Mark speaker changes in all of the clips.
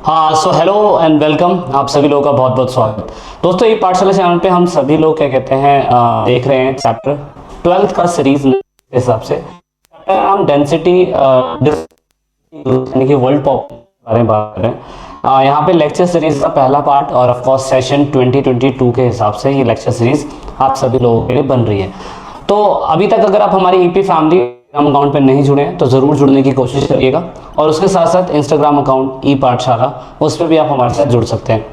Speaker 1: हाँ, so hello and welcome. आप सभी लोगों का बहुत बहुत स्वागत। दोस्तों, ये पाठशाला चैनल पे हम सभी लोग क्या कहते हैं देख रहे हैं चैप्टर 12th का सीरीज के हिसाब से हम डेंसिटी यानी कि वर्ल्ड पॉपुलेशन के बारे में बात कर रहे हैं। यहाँ पे लेक्चर सीरीज का पहला पार्ट और ऑफ कोर्स सेशन 2022 के हिसाब से ये लेक्चर सीरीज आप सभी लोगों के लिए बन रही है। तो अभी तक अगर आप हमारी ईपी फैमिली अकाउंट पे नहीं जुड़े हैं तो ज़रूर जुड़ने की कोशिश करिएगा, और उसके साथ साथ इंस्टाग्राम अकाउंट ई पाठशाला, उस पर भी आप हमारे साथ जुड़ सकते हैं।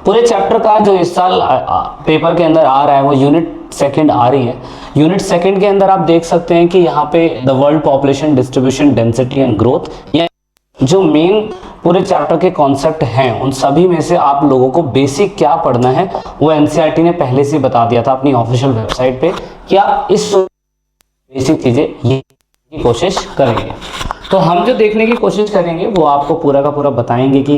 Speaker 1: पूरे चैप्टर का जो इस साल पेपर के अंदर आ रहा है वो यूनिट सेकंड आ रही है। यूनिट सेकंड के अंदर आप देख सकते हैं कि यहाँ पे the world population distribution density and growth, या जो मेन पूरे चैप्टर के कॉन्सेप्ट हैं उन सभी में से आप लोगों को बेसिक क्या पढ़ना है वो एनसीईआरटी ने पहले से बता दिया था अपनी ऑफिशियल वेबसाइट पे कि आप इस बेसिक चीजें ये की कोशिश करेंगे। तो हम जो देखने की कोशिश करेंगे वो आपको पूरा का पूरा बताएंगे कि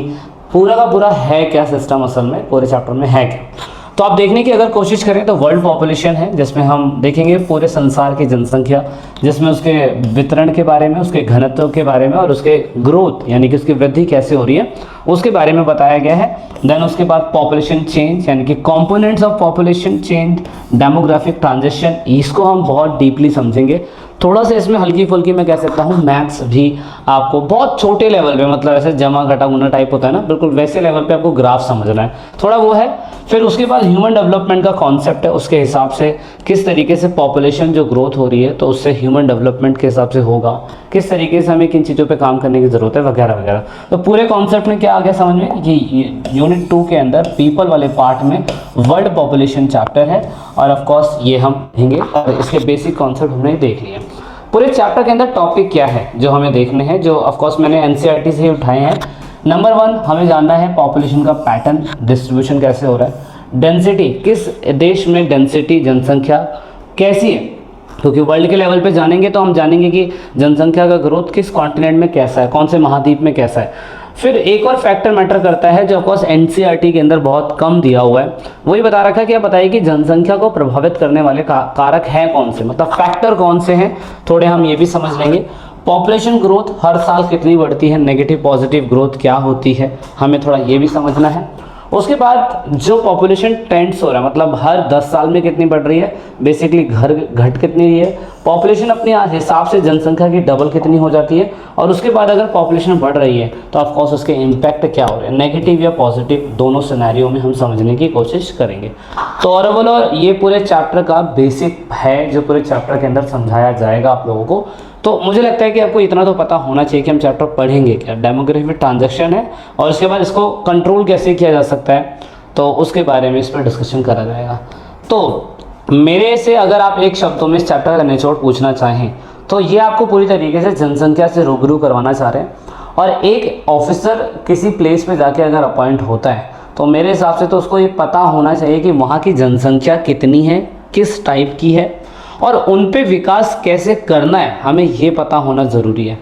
Speaker 1: पूरा का पूरा है क्या सिस्टम, असल में पूरे चैप्टर में है क्या। तो आप देखने की अगर कोशिश करें तो वर्ल्ड पॉपुलेशन है, जिसमें हम देखेंगे पूरे संसार की जनसंख्या, जिसमें उसके वितरण के बारे में, उसके घनत्व के बारे में और उसके ग्रोथ यानी कि उसकी वृद्धि कैसे हो रही है उसके बारे में बताया गया है। देन उसके बाद पॉपुलेशन चेंज यानी कि components of population change, demographic transition, इसको हम बहुत डीपली समझेंगे। थोड़ा सा इसमें हल्की फुल्की मैं कह सकता हूँ मैथ्स भी आपको बहुत छोटे लेवल पे, मतलब ऐसे जमा घटा गुना टाइप होता है ना, बिल्कुल वैसे लेवल पे आपको ग्राफ समझना है, थोड़ा वो है। फिर उसके बाद ह्यूमन डेवलपमेंट का कॉन्सेप्ट है, उसके हिसाब से किस तरीके से पॉपुलेशन जो ग्रोथ हो रही है तो उससे ह्यूमन डेवलपमेंट के हिसाब से होगा, किस तरीके से हमें किन चीज़ों पे काम करने की ज़रूरत है वगैरह वगैरह। तो पूरे कॉन्सेप्ट में क्या आ गया समझ में कि यूनिट 2 के अंदर पीपल वाले पार्ट में वर्ल्ड पॉपुलेशन चैप्टर है, और ऑफकोर्स ये हम देखेंगे और इसके बेसिक कॉन्सेप्ट हमने देख लिए। पूरे चैप्टर के अंदर टॉपिक क्या है जो हमें देखने हैं, जो ऑफकोर्स मैंने एनसीईआरटी से ही उठाए हैं। नंबर 1 हमें जानना है पॉपुलेशन का पैटर्न, डिस्ट्रीब्यूशन कैसे हो रहा है, डेंसिटी, किस देश में डेंसिटी जनसंख्या कैसी है, क्योंकि वर्ल्ड के लेवल पे जानेंगे तो हम जानेंगे कि जनसंख्या का ग्रोथ किस कॉन्टिनेंट में कैसा है, कौन से महाद्वीप में कैसा है। फिर एक और फैक्टर मैटर करता है जो ऑफकोर्स एनसीईआरटी के अंदर बहुत कम दिया हुआ है, वही बता रखा है कि आप बताइए कि जनसंख्या को प्रभावित करने वाले कारक हैं कौन से, मतलब फैक्टर कौन से हैं, थोड़े हम ये भी समझ लेंगे। पॉपुलेशन ग्रोथ हर साल कितनी बढ़ती है, नेगेटिव पॉजिटिव ग्रोथ क्या होती है, हमें थोड़ा ये भी समझना है। उसके बाद जो पॉपुलेशन ट्रेंड्स हो रहा है, मतलब हर 10 साल में कितनी बढ़ रही है, बेसिकली घट कितनी रही है, पॉपुलेशन अपने हिसाब से जनसंख्या की डबल कितनी हो जाती है, और उसके बाद अगर पॉपुलेशन बढ़ रही है तो ऑफकोर्स उसके इम्पैक्ट क्या हो रहे हैं, नेगेटिव या पॉजिटिव, दोनों सिनेरियो में हम समझने की कोशिश करेंगे। तो ओवरऑल ये पूरे चैप्टर का बेसिक है जो पूरे चैप्टर के अंदर समझाया जाएगा आप लोगों को। तो मुझे लगता है कि आपको इतना तो पता होना चाहिए कि हम चैप्टर पढ़ेंगे क्या। डेमोग्राफिक ट्रांजैक्शन है और उसके बाद इसको कंट्रोल कैसे किया जा सकता है, तो उसके बारे में इस पर डिस्कशन करा जाएगा। तो मेरे से अगर आप एक शब्दों में इस चैप्टर का निचोड़ पूछना चाहें तो ये आपको पूरी तरीके से जनसंख्या से रूबरू करवाना चाह रहे हैं। और एक ऑफिसर किसी प्लेस पे जाके अगर अपॉइंट होता है तो मेरे हिसाब से तो उसको ये पता होना चाहिए कि वहाँ की जनसंख्या कितनी है, किस टाइप की है, और उन पे विकास कैसे करना है, हमें ये पता होना ज़रूरी है।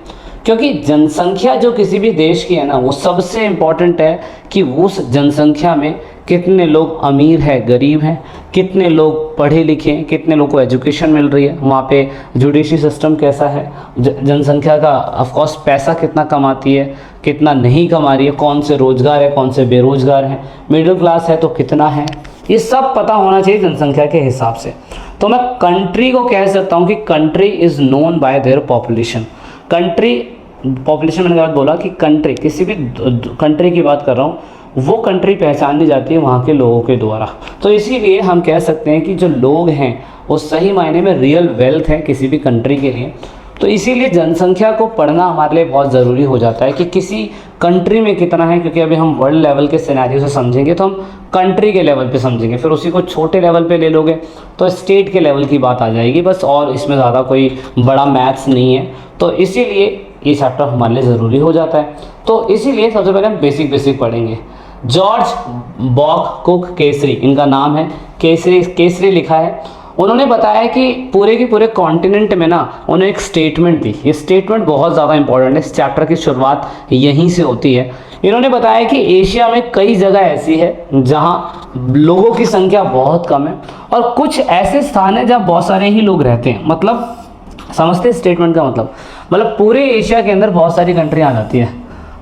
Speaker 1: क्योंकि जनसंख्या जो किसी भी देश की है ना, वो सबसे इम्पॉर्टेंट है कि उस जनसंख्या में कितने लोग अमीर है, गरीब हैं, कितने लोग पढ़े लिखे हैं, कितने लोग को एजुकेशन मिल रही है, वहाँ पे जुडिशरी सिस्टम कैसा है, जनसंख्या का ऑफकोर्स पैसा कितना कमाती है, कितना नहीं कमा रही है, कौन से रोजगार है, कौन से बेरोजगार हैं, मिडिल क्लास है तो कितना है, ये सब पता होना चाहिए जनसंख्या के हिसाब से। तो मैं कंट्री को कह सकता हूँ कि country is known by their population. Country, population मैंने गलत बोला कि कंट्री, किसी भी कंट्री की बात कर रहा हूँ, वो कंट्री पहचानी जाती है वहाँ के लोगों के द्वारा। तो इसीलिए हम कह सकते हैं कि जो लोग हैं वो सही मायने में रियल वेल्थ है किसी भी कंट्री के लिए। तो इसीलिए जनसंख्या को पढ़ना हमारे लिए बहुत ज़रूरी हो जाता है कि किसी कंट्री में कितना है, क्योंकि अभी हम वर्ल्ड लेवल के सिनेरियो से समझेंगे तो हम कंट्री के लेवल पे समझेंगे, फिर उसी को छोटे लेवल पे ले लोगे तो स्टेट के लेवल की बात आ जाएगी बस, और इसमें ज़्यादा कोई बड़ा मैथ्स नहीं है। तो इसीलिए ये चैप्टर हमारे लिए ज़रूरी हो जाता है। तो इसीलिए सबसे पहले हम बेसिक पढ़ेंगे। जॉर्ज बॉक केसरी इनका नाम है, केसरी लिखा है। उन्होंने बताया कि पूरे के पूरे कॉन्टिनेंट में ना उन्हें एक स्टेटमेंट दी। ये स्टेटमेंट बहुत ज़्यादा इंपॉर्टेंट है, इस चैप्टर की शुरुआत यहीं से होती है। इन्होंने बताया कि एशिया में कई जगह ऐसी है जहाँ लोगों की संख्या बहुत कम है, और कुछ ऐसे स्थान हैं जहाँ बहुत सारे ही लोग रहते हैं। मतलब समझते स्टेटमेंट का मतलब पूरे एशिया के अंदर बहुत सारी कंट्री आ जाती है,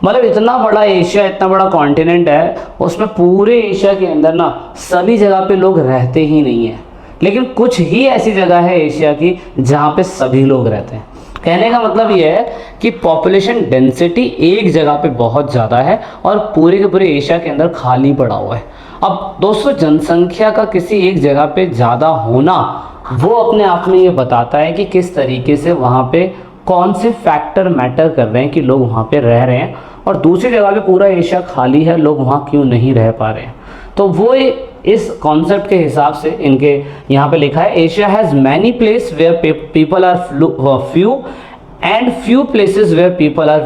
Speaker 1: मतलब इतना बड़ा एशिया, इतना बड़ा कॉन्टिनेंट है, उसमें पूरे एशिया के अंदर ना सभी जगह पे लोग रहते ही नहीं है, लेकिन कुछ ही ऐसी जगह है एशिया की जहाँ पे सभी लोग रहते हैं। कहने का मतलब ये है कि पॉपुलेशन डेंसिटी एक जगह पे बहुत ज़्यादा है और पूरे के पूरे एशिया के अंदर खाली पड़ा हुआ है। अब दोस्तों, जनसंख्या का किसी एक जगह पे ज़्यादा होना वो अपने आप में ये बताता है कि किस तरीके से वहाँ पे कौन से फैक्टर मैटर कर रहे हैं कि लोग वहाँ पे रह रहे हैं, और दूसरी जगह पे पूरा एशिया खाली है, लोग वहाँ क्यों नहीं रह पा रहे हैं। तो वो इस कॉन्सेप्ट के हिसाब से इनके यहाँ पे लिखा है, Asia has many place where people are few and few places where people are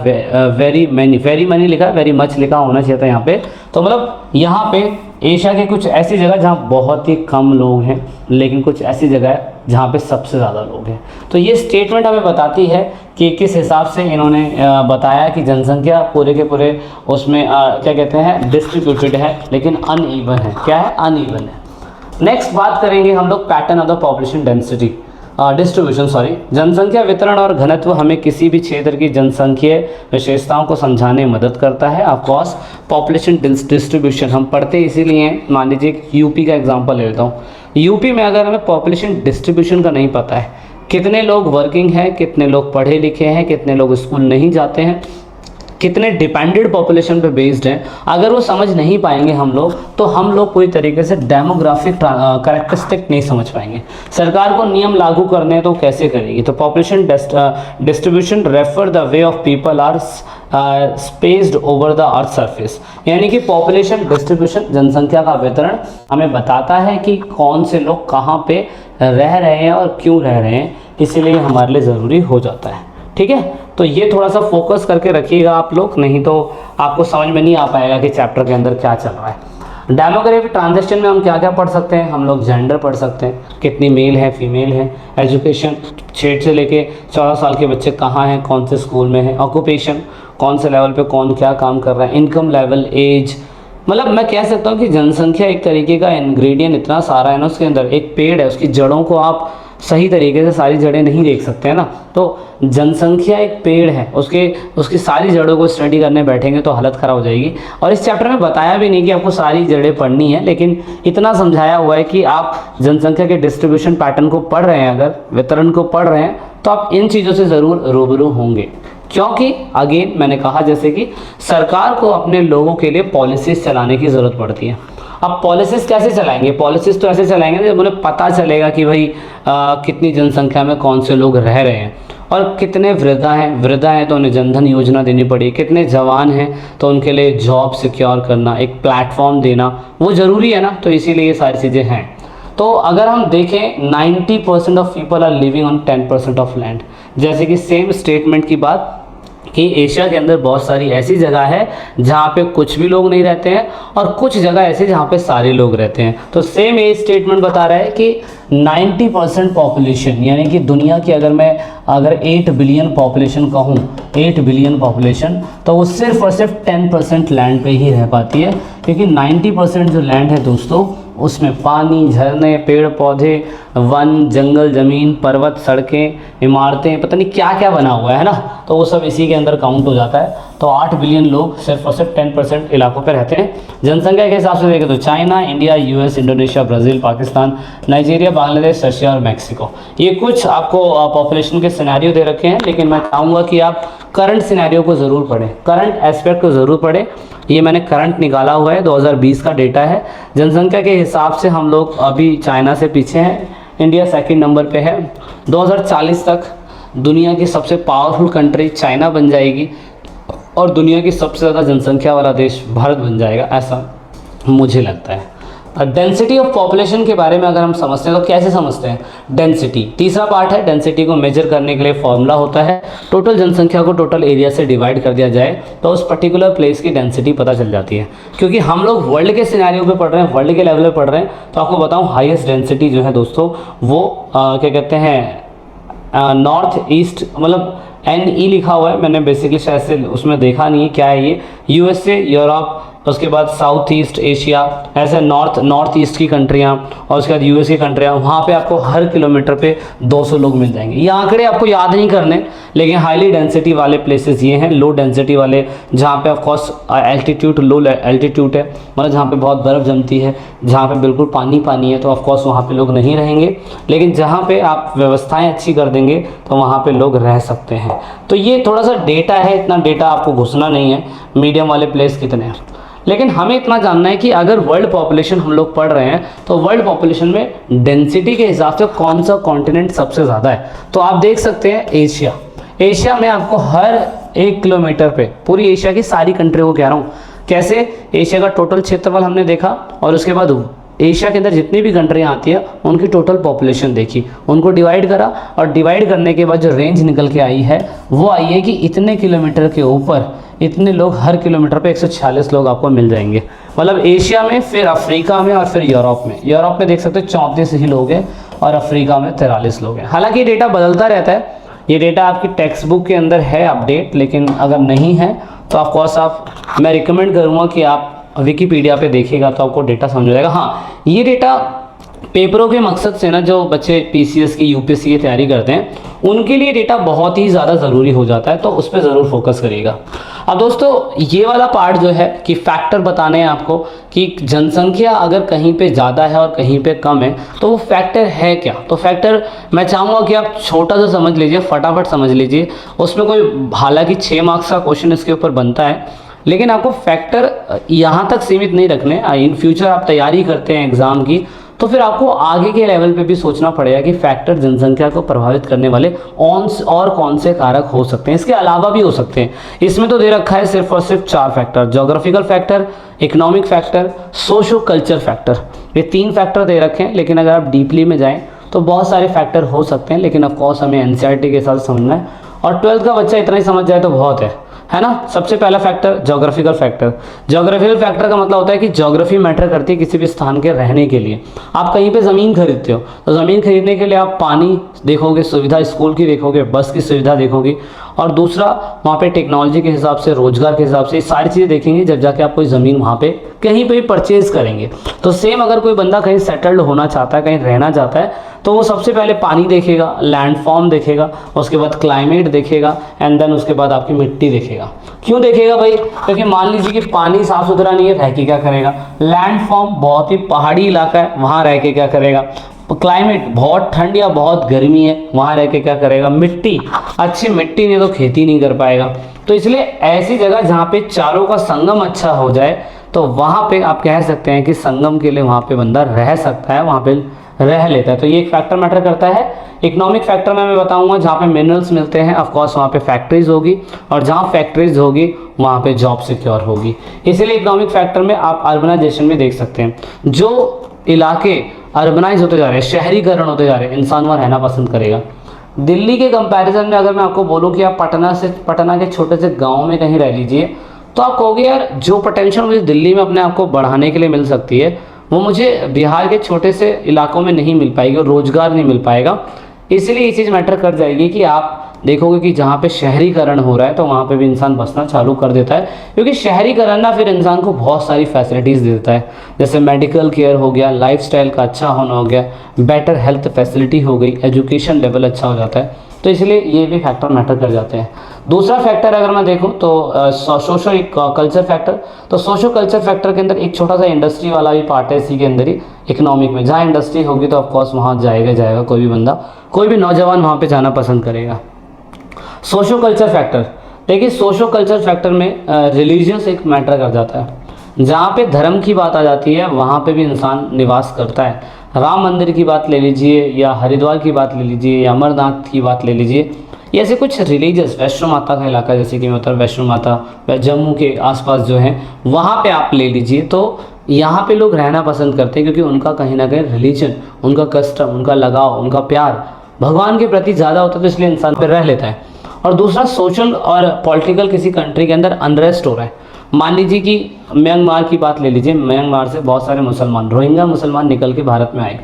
Speaker 1: very many लिखा है, वेरी मच लिखा होना चाहिए था यहाँ पे। तो मतलब यहाँ पे एशिया के कुछ ऐसी जगह जहाँ बहुत ही कम लोग हैं, लेकिन कुछ ऐसी जगह है जहाँ पे सबसे ज़्यादा लोग हैं। तो ये स्टेटमेंट हमें बताती है कि किस हिसाब से इन्होंने बताया कि जनसंख्या पूरे के पूरे उसमें क्या कहते हैं, डिस्ट्रीब्यूटेड है, लेकिन अनइवन है। क्या है? अनइवन है। नेक्स्ट बात करेंगे हम लोग pattern of the population density distribution जनसंख्या वितरण और घनत्व हमें किसी भी क्षेत्र की जनसंख्यीय विशेषताओं को समझाने में मदद करता है। ऑफ कोर्स पॉपुलेशन डिस्ट्रीब्यूशन हम पढ़ते इसीलिए, मान लीजिए यूपी का एग्जांपल ले लेता हूँ। यूपी में अगर हमें पॉपुलेशन डिस्ट्रीब्यूशन का नहीं पता है, कितने लोग वर्किंग हैं, कितने लोग पढ़े लिखे हैं, कितने लोग स्कूल नहीं जाते हैं, कितने डिपेंडेंट पॉपुलेशन पे बेस्ड हैं, अगर वो समझ नहीं पाएंगे हम लोग, तो हम लोग पूरी तरीके से डेमोग्राफिक करेक्टरिस्टिक नहीं समझ पाएंगे। सरकार को नियम लागू करने हैं तो कैसे करेगी? तो population distribution refer the way of people are spaced over the earth surface, यानी कि पॉपुलेशन डिस्ट्रीब्यूशन जनसंख्या का वितरण हमें बताता है कि कौन से लोग कहाँ पे रह रहे हैं और क्यों रह रहे हैं, इसीलिए हमारे लिए ज़रूरी हो जाता है। ठीक है, तो ये थोड़ा सा फोकस करके रखिएगा आप लोग, नहीं तो आपको समझ में नहीं आ पाएगा कि चैप्टर के अंदर क्या चल रहा है। डेमोग्राफिक ट्रांजेक्शन में हम क्या क्या पढ़ सकते हैं? हम लोग जेंडर पढ़ सकते हैं, कितनी मेल है फीमेल है, एजुकेशन 6 से लेके 14 साल के बच्चे कहाँ हैं, कौन से स्कूल में है, ऑक्यूपेशन कौन से लेवल पे कौन क्या काम कर रहा है, इनकम लेवल, एज, मतलब मैं कह सकता हूँ कि जनसंख्या एक तरीके का इंग्रेडिएंट इतना सारा है ना उसके अंदर। एक पेड़ है, उसकी जड़ों को आप सही तरीके से सारी जड़ें नहीं देख सकते हैं ना, तो जनसंख्या एक पेड़ है, उसकी सारी जड़ों को स्टडी करने बैठेंगे तो हालत ख़राब हो जाएगी। और इस चैप्टर में बताया भी नहीं कि आपको सारी जड़ें पढ़नी है, लेकिन इतना समझाया हुआ है कि आप जनसंख्या के डिस्ट्रीब्यूशन पैटर्न को पढ़ रहे हैं, अगर वितरण को पढ़ रहे हैं, तो आप इन चीज़ों से ज़रूर रूबरू होंगे। क्योंकि अगेन मैंने कहा जैसे कि सरकार को अपने लोगों के लिए पॉलिसीज़ चलाने की ज़रूरत पड़ती है। अब पॉलिसीज़ कैसे चलाएंगे? पॉलिसीज़ तो ऐसे चलाएंगे जब उन्हें पता चलेगा कि भाई कितनी जनसंख्या में कौन से लोग रह रहे हैं, और कितने वृद्धा हैं तो उन्हें जनधन योजना देनी पड़ी, कितने जवान हैं तो उनके लिए जॉब सिक्योर करना, एक प्लेटफॉर्म देना वो ज़रूरी है ना, तो इसीलिए ये सारी चीज़ें हैं। तो अगर हम देखें 90% of people are living on 10% of land, जैसे कि सेम स्टेटमेंट की बात कि एशिया के अंदर बहुत सारी ऐसी जगह है जहाँ पे कुछ भी लोग नहीं रहते हैं, और कुछ जगह ऐसी जहाँ पे सारे लोग रहते हैं। तो सेम ये स्टेटमेंट बता रहा है कि 90% पॉपुलेशन, यानी कि दुनिया की अगर 8 बिलियन पॉपुलेशन कहूँ, 8 बिलियन पॉपुलेशन, तो वो सिर्फ और सिर्फ 10% लैंड पे ही रह पाती है, क्योंकि 90% जो लैंड है दोस्तों, उसमें पानी, झरने, पेड़ पौधे, वन, जंगल, ज़मीन, पर्वत, सड़कें, इमारतें, पता नहीं क्या क्या बना हुआ है ना, तो वो सब इसी के अंदर काउंट हो जाता है। तो 8 बिलियन लोग सिर्फ और सिर्फ 10% इलाकों पे रहते हैं। जनसंख्या के हिसाब से देखें तो China, India, US, Indonesia, Brazil, Pakistan, Nigeria, Bangladesh, Russia और मैक्सिको, ये कुछ आपको पॉपुलेशन के सिनेरियो दे रखे हैं, लेकिन मैं चाहूँगा कि आप करंट सिनेरियो को ज़रूर पढ़ें, करंट एस्पेक्ट को ज़रूर पढ़ें। ये मैंने करंट निकाला हुआ है, 2020 का डेटा है। जनसंख्या के हिसाब से हम लोग अभी चाइना से पीछे हैं, इंडिया सेकंड नंबर पे है। 2040 तक दुनिया की सबसे पावरफुल कंट्री चाइना बन जाएगी, और दुनिया की सबसे ज़्यादा जनसंख्या वाला देश भारत बन जाएगा, ऐसा मुझे लगता है। डेंसिटी ऑफ पॉपुलेशन के बारे में अगर हम समझते हैं तो कैसे समझते हैं? डेंसिटी, तीसरा पार्ट है, डेंसिटी को मेजर करने के लिए फॉर्मूला होता है, टोटल जनसंख्या को टोटल एरिया से डिवाइड कर दिया जाए तो उस पर्टिकुलर प्लेस की डेंसिटी पता चल जाती है। क्योंकि हम लोग वर्ल्ड के सिनेरियो पे पढ़ रहे हैं, वर्ल्ड के लेवल पे पढ़ रहे हैं, तो आपको बताऊँ हाईएस्ट डेंसिटी जो है दोस्तों वो क्या कहते हैं, नॉर्थ ईस्ट, मतलब NE लिखा हुआ है, मैंने बेसिकली शायद से उसमें देखा नहीं है क्या है ये, USA, यूरोप, उसके बाद साउथ ईस्ट एशिया, ऐसे नॉर्थ ईस्ट की कंट्रियाँ, और उसके बाद यूएस की कंट्रियाँ, वहाँ पे आपको हर किलोमीटर पे 200 लोग मिल जाएंगे। ये आंकड़े आपको याद नहीं करने, लेकिन हाईली डेंसिटी वाले प्लेसेस ये हैं, लो डेंसिटी वाले जहाँ पे ऑफकोर्स एल्टीट्यूड लो एल्टीट्यूड है, मतलब जहाँ पे बहुत बर्फ़ जमती है, जहाँ पे बिल्कुल पानी पानी है, तो ऑफकोर्स वहाँ पे लोग नहीं रहेंगे। लेकिन जहाँ पे आप व्यवस्थाएं अच्छी कर देंगे तो वहाँ पे लोग रह सकते हैं। तो ये थोड़ा सा डेटा है, इतना डेटा आपको घुसना नहीं है मीडियम वाले प्लेस कितने हैं। लेकिन हमें इतना जानना है कि अगर वर्ल्ड पॉपुलेशन हम लोग पढ़ रहे हैं तो वर्ल्ड पॉपुलेशन में डेंसिटी के हिसाब से कौन सा कॉन्टिनेंट सबसे ज़्यादा है। तो आप देख सकते हैं एशिया, एशिया में आपको हर 1 किलोमीटर पे, पूरी एशिया की सारी कंट्री को कह रहा हूँ, कैसे एशिया का टोटल क्षेत्रफल हमने देखा, और उसके बाद एशिया के अंदर जितनी भी कंट्रियाँ आती है उनकी टोटल पॉपुलेशन देखी, उनको डिवाइड करा, और डिवाइड करने के बाद जो रेंज निकल के आई है वो आई है कि इतने किलोमीटर के ऊपर इतने लोग हर किलोमीटर पे 146 लोग आपको मिल जाएंगे। मतलब एशिया में, फिर अफ्रीका में, और फिर यूरोप में। यूरोप में देख सकते हो 34 ही लोग हैं और अफ्रीका में 43 लोग हैं। हालांकि ये डेटा बदलता रहता है, ये डेटा आपकी टेक्स्ट बुक के अंदर है अपडेट, लेकिन अगर नहीं है तो ऑफकोर्स मैं रिकमेंड करूँगा कि आप विकीपीडिया पे देखिएगा तो आपको डेटा समझ जाएगा। हाँ, ये डेटा पेपरों के मकसद से ना, जो बच्चे पीसीएस की यूपीएससी की तैयारी करते हैं उनके लिए डेटा बहुत ही ज़्यादा ज़रूरी हो जाता है, तो उस पर ज़रूर फोकस करिएगा। अब दोस्तों ये वाला पार्ट जो है कि फैक्टर बताने हैं आपको कि जनसंख्या अगर कहीं पे ज़्यादा है और कहीं पे कम है तो वो फैक्टर है क्या। तो फैक्टर मैं चाहूँगा कि आप छोटा सा समझ लीजिए, फटाफट समझ लीजिए। उसमें कोई, हालांकि 6 मार्क्स का क्वेश्चन इसके ऊपर बनता है, लेकिन आपको फैक्टर यहाँ तक सीमित नहीं रखने। इन फ्यूचर आप तैयारी करते हैं एग्ज़ाम की तो फिर आपको आगे के लेवल पे भी सोचना पड़ेगा कि फैक्टर जनसंख्या को प्रभावित करने वाले और कौन से कारक हो सकते हैं, इसके अलावा भी हो सकते हैं। इसमें तो दे रखा है सिर्फ और सिर्फ 4 factor, geographical factor, economic factor, socio culture factor, ये 3 फैक्टर दे रखे हैं। लेकिन अगर आप डीपली में जाएँ तो बहुत सारे फैक्टर हो सकते हैं, लेकिन ऑफकोर्स हमें एनसीईआरटी के साथ समझना है, और 12th का बच्चा इतना ही समझ जाए तो बहुत है ना। सबसे पहला factor geographical factor. Geographical factor का मतलब होता है कि ज्योग्राफी मैटर करती है किसी भी स्थान के रहने के लिए। आप कहीं पे ज़मीन खरीदते हो तो ज़मीन खरीदने के लिए आप पानी देखोगे, सुविधा स्कूल की देखोगे, बस की सुविधा देखोगे, और दूसरा वहाँ पे टेक्नोलॉजी के हिसाब से, रोजगार के हिसाब से, ये सारी चीज़ें देखेंगे जब जाके आप कोई ज़मीन वहाँ पे कहीं पे भी परचेज करेंगे। तो सेम अगर कोई बंदा कहीं सेटल्ड होना चाहता है, कहीं रहना चाहता है, तो वो सबसे पहले पानी देखेगा, लैंडफॉर्म देखेगा, उसके बाद क्लाइमेट देखेगा, एंड देन उसके बाद आपकी मिट्टी देखेगा। क्यों देखेगा भाई? क्योंकि मान लीजिए कि पानी साफ सुथरा नहीं है, रह के क्या करेगा। लैंडफॉर्म बहुत ही पहाड़ी इलाका है, वहाँ रह के क्या करेगा। क्लाइमेट बहुत ठंड या बहुत गर्मी है, वहाँ रह के क्या करेगा। मिट्टी, अच्छी मिट्टी नहीं तो खेती नहीं कर पाएगा। तो इसलिए ऐसी जगह जहाँ पे चारों का संगम अच्छा हो जाए तो वहाँ पे आप कह सकते हैं कि संगम के लिए वहाँ पे बंदा रह सकता है, वहाँ पे रह लेता है। तो ये एक फैक्टर मैटर करता है। इकोनॉमिक फैक्टर में मैं बताऊंगा जहाँ पे मिनरल्स मिलते हैं, ऑफकोर्स वहाँ पे फैक्ट्रीज होगी, और जहाँ फैक्ट्रीज होगी वहाँ पे जॉब सिक्योर होगी। इसीलिए इकोनॉमिक फैक्टर में आप अर्बनाइजेशन में देख सकते हैं, जो इलाके अर्बनाइज होते जा रहे हैं, शहरीकरण होते जा रहे हैं, इंसान वहाँ रहना पसंद करेगा। दिल्ली के कंपैरिजन में अगर मैं आपको बोलूँ कि आप पटना के छोटे से गाँव में कहीं रह लीजिए तो आप कहोगे यार जो पोटेंशियल मुझे दिल्ली में अपने आप को बढ़ाने के लिए मिल सकती है वो मुझे बिहार के छोटे से इलाकों में नहीं मिल पाएगी, और रोजगार नहीं मिल पाएगा। इसलिए ये चीज़ मैटर कर जाएगी कि आप देखोगे कि जहाँ पे शहरीकरण हो रहा है तो वहाँ पे भी इंसान बसना चालू कर देता है, क्योंकि शहरीकरण ना फिर इंसान को बहुत सारी फैसिलिटीज़ दे देता है, जैसे मेडिकल केयर हो गया, लाइफस्टाइल का अच्छा होना हो गया, बेटर हेल्थ फैसिलिटी हो गई, एजुकेशन लेवल अच्छा हो जाता है। तो इसलिए ये भी फैक्टर मैटर कर जाते हैं। दूसरा फैक्टर अगर मैं देखूं तो सोशो कल्चर फैक्टर। तो सोशो कल्चर फैक्टर के अंदर एक छोटा सा इंडस्ट्री वाला भी पार्ट है इसी के अंदर ही। इकोनॉमिक में जहाँ इंडस्ट्री होगी तो ऑफकोर्स वहाँ जाएगा कोई भी बंदा, कोई भी नौजवान वहाँ पे जाना पसंद करेगा। सोशो कल्चर फैक्टर, देखिए सोशो कल्चर फैक्टर में रिलीजियस एक मैटर कर जाता है। जहाँ पे धर्म की बात आ जाती है वहाँ पे भी इंसान निवास करता है। राम मंदिर की बात ले लीजिए, या हरिद्वार की बात ले लीजिए, या अमरनाथ की बात ले लीजिए, ये ऐसे कुछ रिलीजियस, वैष्णो माता का इलाका जैसे कि मतलब वैष्णो माता जम्मू के आसपास जो है वहाँ पे आप ले लीजिए, तो यहाँ पे लोग रहना पसंद करते हैं, क्योंकि उनका कहीं ना कहीं रिलीजन, उनका कस्टम, उनका लगाव, उनका प्यार भगवान के प्रति ज़्यादा होता है, तो इसलिए इंसान पे रह लेता है। और दूसरा सोशल और पॉलिटिकल किसी कंट्री के अंदर अनरेस्ट हो रहा है। मान लीजिए कि म्यांमार की बात ले लीजिए, म्यांमार से बहुत सारे मुसलमान, रोहिंग्या मुसलमान निकल के भारत में आए,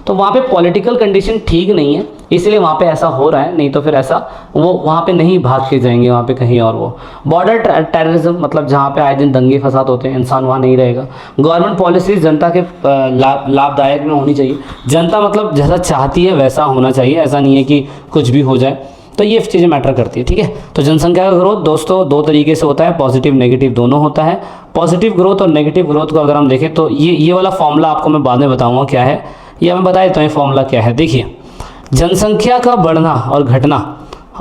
Speaker 1: तो वहाँ पे पॉलिटिकल कंडीशन ठीक नहीं है, इसलिए वहाँ पे ऐसा हो रहा है, नहीं तो फिर ऐसा वो वहाँ पे नहीं भाग के जाएंगे वहाँ पे कहीं और। वो बॉर्डर टेररिज्म मतलब जहाँ पे आए दिन दंगे फसाद होते हैं, इंसान वहाँ नहीं रहेगा। गवर्नमेंट पॉलिसीज जनता के लाभदायक में होनी चाहिए, जनता मतलब जैसा चाहती है वैसा होना चाहिए, ऐसा नहीं है कि कुछ भी हो जाए, तो ये चीज़ें मैटर करती है, ठीक है। तो जनसंख्या का ग्रोथ दोस्तों दो तरीके से होता है, पॉजिटिव नेगेटिव दोनों होता है। पॉजिटिव ग्रोथ और नेगेटिव ग्रोथ को अगर हम देखें तो ये वाला फॉर्मूला आपको मैं बाद में बताऊंगा क्या है, ये मैं बता देता हूँ ये फॉर्मूला क्या है। देखिए, जनसंख्या का बढ़ना और घटना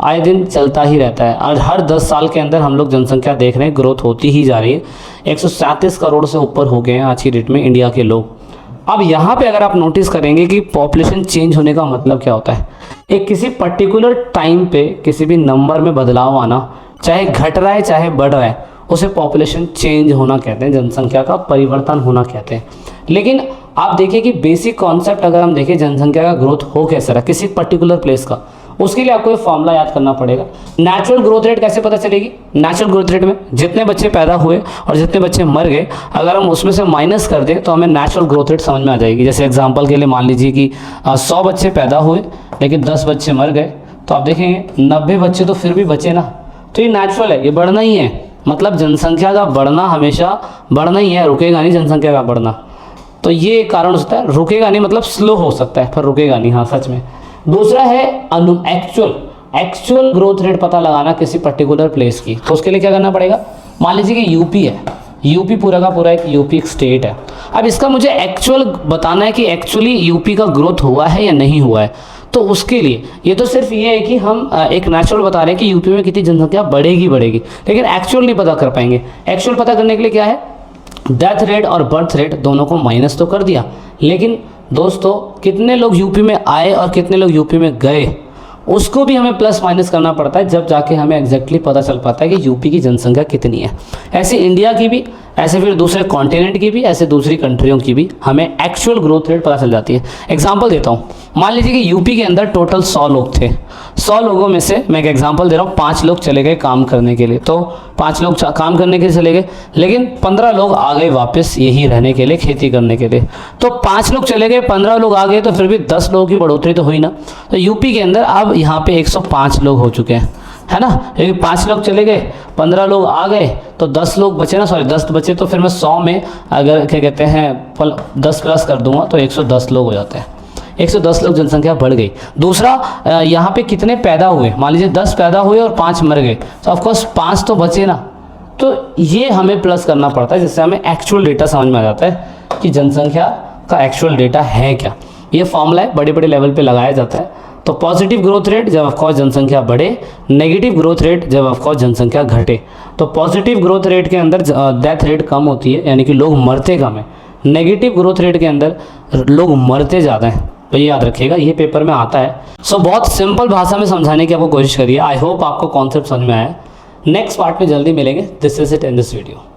Speaker 1: आए दिन चलता ही रहता है, और हर 10 साल के अंदर हम लोग जनसंख्या देख रहे हैं ग्रोथ होती ही जा रही है। 137 करोड़ से ऊपर हो गए हैं आज की डेट में इंडिया के लोग। अब यहाँ पे अगर आप नोटिस करेंगे कि पॉपुलेशन चेंज होने का मतलब क्या होता है, एक किसी पर्टिकुलर टाइम पे किसी भी नंबर में बदलाव आना, चाहे घट रहा है चाहे बढ़ रहा है, उसे पॉपुलेशन चेंज होना कहते हैं, जनसंख्या का परिवर्तन होना कहते हैं। लेकिन आप देखिए कि बेसिक कॉन्सेप्ट अगर हम देखें जनसंख्या का ग्रोथ हो कैसे रहा किसी पर्टिकुलर प्लेस का, उसके लिए आपको ये फॉर्मूला याद करना पड़ेगा। नेचुरल ग्रोथ रेट कैसे पता चलेगी? नेचुरल ग्रोथ रेट में जितने बच्चे पैदा हुए और जितने बच्चे मर गए, अगर हम उसमें से माइनस कर दें तो हमें नेचुरल ग्रोथ रेट समझ में आ जाएगी। जैसे एग्जांपल के लिए मान लीजिए कि 100 बच्चे पैदा हुए लेकिन 10 बच्चे मर गए, तो आप देखेंगे 90 बच्चे तो फिर भी बचे ना, तो ये नेचुरल है, ये बढ़ना ही है। मतलब जनसंख्या का बढ़ना हमेशा बढ़ना ही है, रुकेगा नहीं जनसंख्या का बढ़ना। तो ये कारण होता है, रुकेगा नहीं मतलब स्लो हो सकता है पर रुकेगा नहीं, हाँ सच में। दूसरा है एक्चुअल ग्रोथ रेट पता लगाना किसी पर्टिकुलर प्लेस की, तो उसके लिए क्या करना पड़ेगा? मान लीजिए कि यूपी है, यूपी पूरा का पूरा एक यूपी एक स्टेट है। अब इसका मुझे एक्चुअल बताना है कि एक्चुअली यूपी का ग्रोथ हुआ है या नहीं हुआ है, तो उसके लिए ये तो सिर्फ ये है कि हम एक नेचुरल बता रहे हैं कि यूपी में कितनी जनसंख्या बढ़ेगी, लेकिन एक्चुअल नहीं पता कर पाएंगे। एक्चुअल पता करने के लिए क्या है, डेथ रेट और बर्थ रेट दोनों को माइनस तो कर दिया, लेकिन दोस्तों कितने लोग यूपी में आए और कितने लोग यूपी में गए उसको भी हमें प्लस माइनस करना पड़ता है, जब जाके हमें एग्जैक्टली पता चल पाता है कि यूपी की जनसंख्या कितनी है। ऐसे इंडिया की भी, ऐसे फिर दूसरे कॉन्टिनेंट की भी, ऐसे दूसरी कंट्रियों की भी हमें एक्चुअल ग्रोथ रेट पता चल जाती है। एग्जांपल देता हूँ, मान लीजिए कि यूपी के अंदर टोटल 100 लोग थे, 100 लोगों में से मैं एक एग्जांपल दे रहा हूँ, 5 लोग चले गए काम करने के लिए, तो 5 लोग काम करने के लिए चले गए, लेकिन 15 लोग आ गए वापस यही रहने के लिए, खेती करने के लिए। तो 5 लोग चले गए, 15 लोग आ गए, तो फिर भी 10 लोगों की बढ़ोतरी तो हुई ना। तो यूपी के अंदर अब यहाँ पे 105 लोग हो चुके हैं, है ना, क्योंकि 5 लोग चले गए, 15 लोग आ गए, तो 10 लोग बचे ना, सॉरी 10 बचे, तो फिर मैं 100 में अगर क्या कहते हैं 10 प्लस कर दूंगा तो 110 लोग हो जाते हैं। 110 लोग जनसंख्या बढ़ गई। दूसरा, यहाँ पे कितने पैदा हुए, मान लीजिए 10 पैदा हुए और 5 मर गए, तो ऑफकोर्स 5 तो बचे ना। तो ये हमें प्लस करना पड़ता है, जिससे हमें एक्चुअल डेटा समझ में आ जाता है कि जनसंख्या का एक्चुअल डेटा है क्या। ये फॉर्मूला है, बड़े बड़े लेवल पे लगाया जाता है। तो पॉजिटिव ग्रोथ रेट जब ऑफकोर्स जनसंख्या बढ़े, नेगेटिव ग्रोथ रेट जब ऑफकोर्स जनसंख्या घटे। तो पॉजिटिव ग्रोथ रेट के अंदर डेथ रेट कम होती है, यानी कि लोग मरते कम है। नेगेटिव ग्रोथ रेट के अंदर लोग मरते ज़्यादा हैं। तो ये याद रखिएगा, ये पेपर में आता है। सो बहुत सिंपल भाषा में समझाने की आपको कोशिश करिए। आई होप आपको कॉन्सेप्ट समझ में आया। नेक्स्ट पार्ट में जल्दी मिलेंगे। This is it in this video.